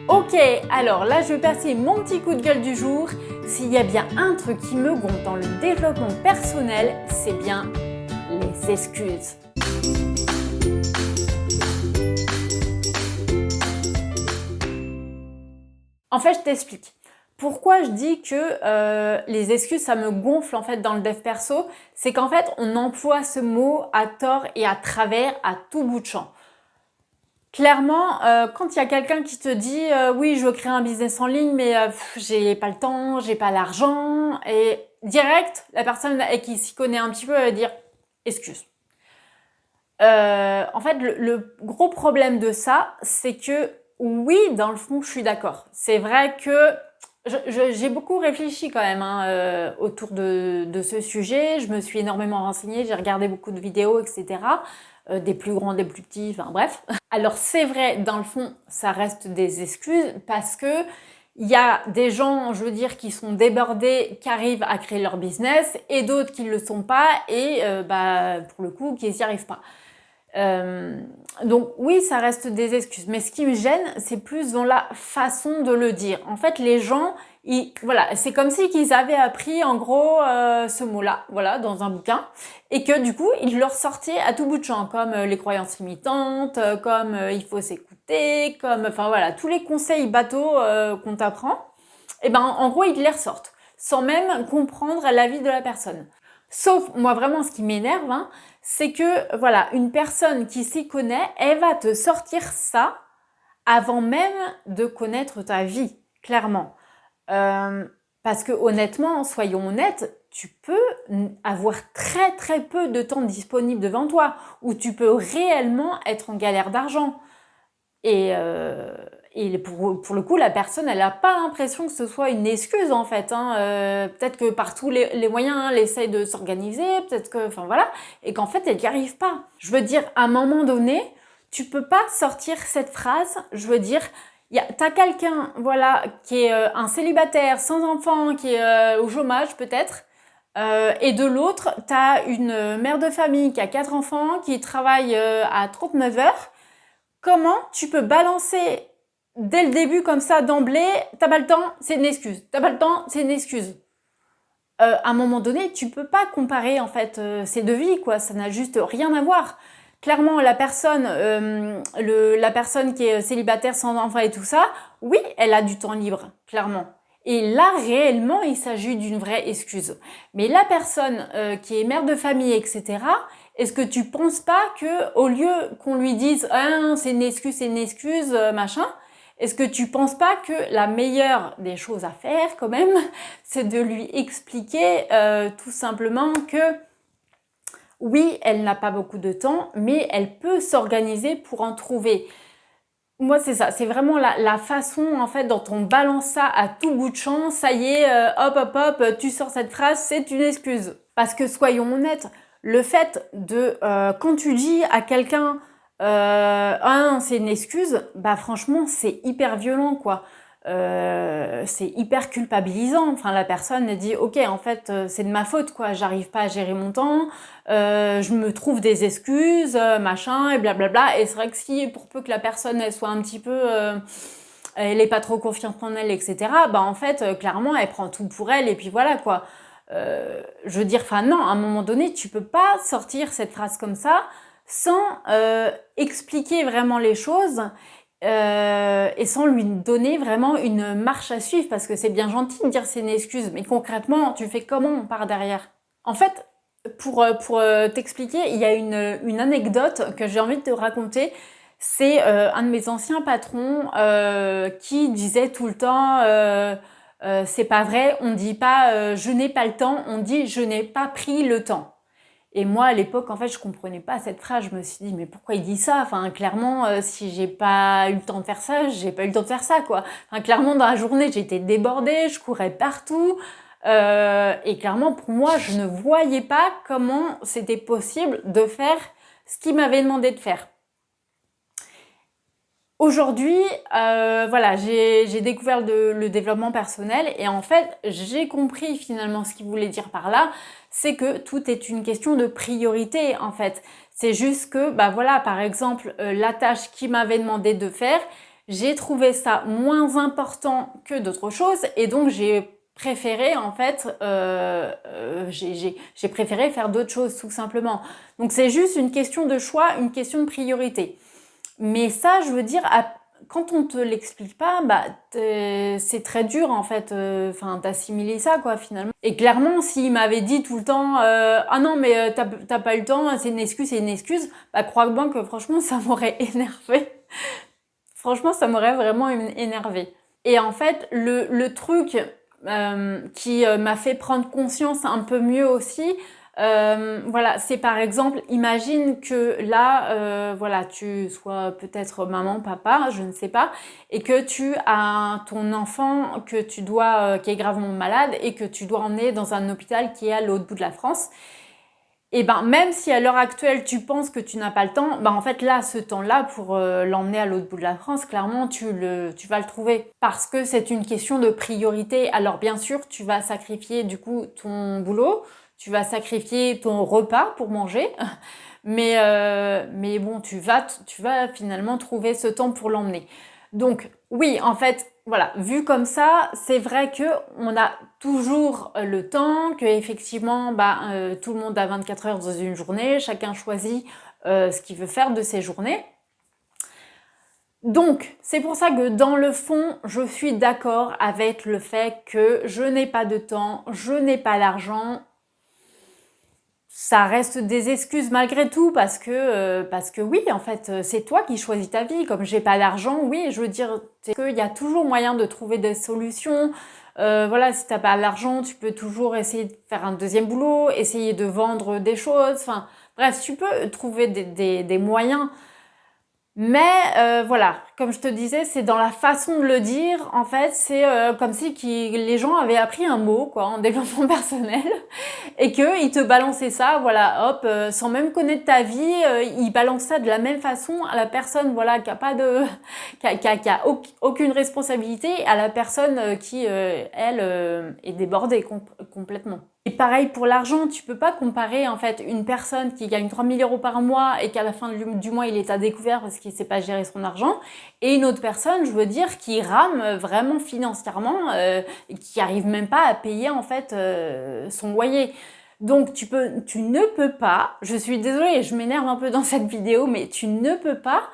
Ok, alors là je vais passer mon petit coup de gueule du jour. S'il y a bien un truc qui me gonfle dans le développement personnel, c'est bien les excuses. En fait, je t'explique. Pourquoi je dis que les excuses, ça me gonfle en fait dans le dev perso, c'est qu'en fait, on emploie ce mot à tort et à travers à tout bout de champ. Clairement, quand il y a quelqu'un qui te dit oui, je veux créer un business en ligne, mais j'ai pas le temps, j'ai pas l'argent, et direct, la personne qui s'y connaît un petit peu va dire excuse. En fait, le gros problème de ça, c'est que oui, dans le fond, je suis d'accord. C'est vrai que j'ai beaucoup réfléchi quand même autour de ce sujet. Je me suis énormément renseignée, j'ai regardé beaucoup de vidéos, etc. Des plus grands, des plus petits, enfin bref. Alors c'est vrai, dans le fond, ça reste des excuses parce que il y a des gens, je veux dire, qui sont débordés, qui arrivent à créer leur business, et d'autres qui ne le sont pas, et pour le coup, qui n'y arrivent pas. Donc oui, ça reste des excuses, mais ce qui me gêne, c'est plus dans la façon de le dire. En fait, les gens, voilà, c'est comme si qu'ils avaient appris en gros ce mot-là, voilà, dans un bouquin, et que du coup, ils le ressortaient à tout bout de champ, comme les croyances limitantes, comme il faut s'écouter, comme, enfin voilà, tous les conseils bateaux qu'on t'apprend, et ben en gros, ils te les ressortent, sans même comprendre la vie de la personne. Sauf, moi vraiment, ce qui m'énerve, c'est que, voilà, une personne qui s'y connaît, elle va te sortir ça avant même de connaître ta vie, clairement. Parce que honnêtement, soyons honnêtes, tu peux avoir très très peu de temps disponible devant toi, où tu peux réellement être en galère d'argent. Et pour le coup, la personne, elle n'a pas l'impression que ce soit une excuse en fait. Peut-être que par tous les moyens, elle essaye de s'organiser, peut-être que, enfin voilà, et qu'en fait, elle n'y arrive pas. Je veux dire, à un moment donné, tu peux pas sortir cette phrase. Je veux dire, t'as quelqu'un, voilà, qui est un célibataire, sans enfant, qui est au chômage peut-être. Et de l'autre, t'as une mère de famille qui a 4 enfants, qui travaille à 39 heures. Comment tu peux balancer dès le début comme ça d'emblée, t'as pas le temps, c'est une excuse. T'as pas le temps, c'est une excuse. À un moment donné, tu peux pas comparer en fait ces deux vies, quoi. Ça n'a juste rien à voir. Clairement, la personne qui est célibataire sans enfant et tout ça, oui, elle a du temps libre, clairement. Et là, réellement, il s'agit d'une vraie excuse. Mais la personne qui est mère de famille, etc., est-ce que tu penses pas que au lieu qu'on lui dise ah, c'est une excuse, machin, est-ce que tu penses pas que la meilleure des choses à faire quand même, c'est de lui expliquer tout simplement que oui, elle n'a pas beaucoup de temps, mais elle peut s'organiser pour en trouver. Moi, c'est ça, c'est vraiment la façon en fait dont on balance ça à tout bout de champ. Ça y est, hop, tu sors cette phrase, c'est une excuse. Parce que soyons honnêtes, le fait de quand tu dis à quelqu'un ah c'est une excuse, bah franchement c'est hyper violent quoi. C'est hyper culpabilisant. Enfin la personne elle dit ok en fait c'est de ma faute quoi, j'arrive pas à gérer mon temps, je me trouve des excuses, machin et blablabla. Et c'est vrai que si pour peu que la personne elle soit un petit peu elle est pas trop confiante en elle, etc. Bah en fait, clairement, elle prend tout pour elle et puis voilà quoi. Je veux dire, enfin non, à un moment donné, tu peux pas sortir cette phrase comme ça sans expliquer vraiment les choses et sans lui donner vraiment une marche à suivre parce que c'est bien gentil de dire c'est une excuse, mais concrètement, tu fais comment par derrière? En fait, pour t'expliquer, il y a une anecdote que j'ai envie de te raconter. C'est un de mes anciens patrons qui disait tout le temps c'est pas vrai, on dit pas je n'ai pas le temps, on dit je n'ai pas pris le temps. Et moi à l'époque en fait je comprenais pas cette phrase, je me suis dit mais pourquoi il dit ça? Enfin clairement si j'ai pas eu le temps de faire ça, j'ai pas eu le temps de faire ça quoi. Enfin clairement dans la journée j'étais débordée, je courais partout. Et clairement pour moi je ne voyais pas comment c'était possible de faire ce qu'il m'avait demandé de faire. Aujourd'hui, voilà, j'ai découvert le développement personnel et en fait, j'ai compris finalement ce qu'il voulait dire par là, c'est que tout est une question de priorité en fait. C'est juste que, bah voilà, par exemple, la tâche qu'il m'avait demandé de faire, J'ai trouvé ça moins important que d'autres choses et donc j'ai préféré en fait, j'ai préféré faire d'autres choses tout simplement. Donc c'est juste une question de choix, une question de priorité. Mais ça, je veux dire, quand on te l'explique pas, bah c'est très dur en fait, d'assimiler ça quoi finalement. Et clairement, s'il m'avait dit tout le temps, ah non mais t'as pas eu le temps, c'est une excuse, bah crois-moi que franchement ça m'aurait énervé. Franchement, ça m'aurait vraiment énervé. Et en fait, le truc qui m'a fait prendre conscience un peu mieux aussi, voilà, c'est par exemple, imagine que là, voilà, tu sois peut-être maman, papa, je ne sais pas, et que tu as ton enfant que tu dois, qui est gravement malade et que tu dois emmener dans un hôpital qui est à l'autre bout de la France. Et ben même si à l'heure actuelle tu penses que tu n'as pas le temps, ben en fait là ce temps-là pour l'emmener à l'autre bout de la France, clairement tu vas le trouver parce que c'est une question de priorité. Alors bien sûr, tu vas sacrifier du coup ton boulot, tu vas sacrifier ton repas pour manger, mais bon, tu vas finalement trouver ce temps pour l'emmener. Donc oui, en fait, voilà, vu comme ça, c'est vrai que on a toujours le temps, que effectivement, tout le monde a 24 heures dans une journée, chacun choisit ce qu'il veut faire de ses journées. Donc, c'est pour ça que dans le fond, je suis d'accord avec le fait que je n'ai pas de temps, je n'ai pas d'argent. Ça reste des excuses malgré tout parce que oui, en fait, c'est toi qui choisis ta vie. Comme j'ai pas d'argent, oui, je veux dire qu'il y a toujours moyen de trouver des solutions. Voilà, si t'as pas d'argent, tu peux toujours essayer de faire un deuxième boulot, essayer de vendre des choses. Enfin, bref, tu peux trouver des moyens. Mais voilà, comme je te disais, c'est dans la façon de le dire. En fait, c'est comme si les gens avaient appris un mot quoi, en développement personnel et qu'ils te balançaient ça, voilà, hop, sans même connaître ta vie, ils balancent ça de la même façon à la personne, voilà, qui a pas de, qui a aucune responsabilité, à la personne qui, elle, est débordée complètement. Et pareil pour l'argent, tu peux pas comparer en fait une personne qui gagne 3000 € par mois et qu'à la fin du mois il est à découvert parce qu'il sait pas gérer son argent et une autre personne, je veux dire, qui rame vraiment financièrement et qui arrive même pas à payer en fait son loyer. Donc tu ne peux pas, je suis désolée, je m'énerve un peu dans cette vidéo, mais tu ne peux pas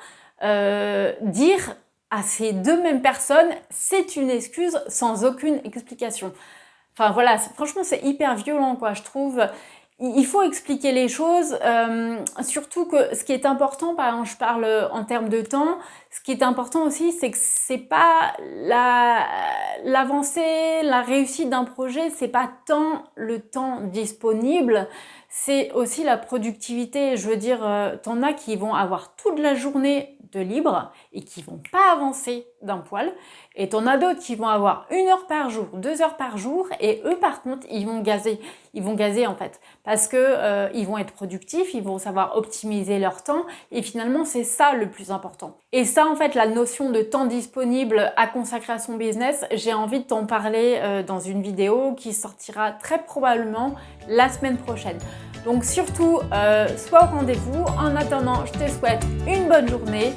dire à ces deux mêmes personnes c'est une excuse sans aucune explication. Enfin voilà, franchement c'est hyper violent quoi, je trouve. Il faut expliquer les choses, surtout que ce qui est important, par exemple je parle en termes de temps, ce qui est important aussi c'est que c'est pas l'avancée, la réussite d'un projet, c'est pas tant le temps disponible, c'est aussi la productivité. Je veux dire, t'en as qui vont avoir toute la journée de libre et qui vont pas avancer d'un poil. Et t'en as d'autres qui vont avoir 1 heure par jour, 2 heures par jour et eux par contre ils vont gazer. Ils vont gazer en fait parce que ils vont être productifs, ils vont savoir optimiser leur temps et finalement c'est ça le plus important. Et ça en fait la notion de temps disponible à consacrer à son business, j'ai envie de t'en parler dans une vidéo qui sortira très probablement la semaine prochaine. Donc surtout, sois au rendez-vous. En attendant, je te souhaite une bonne journée,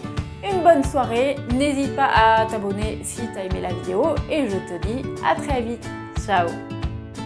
une bonne soirée. N'hésite pas à t'abonner si tu as aimé la vidéo et je te dis à très vite. Ciao!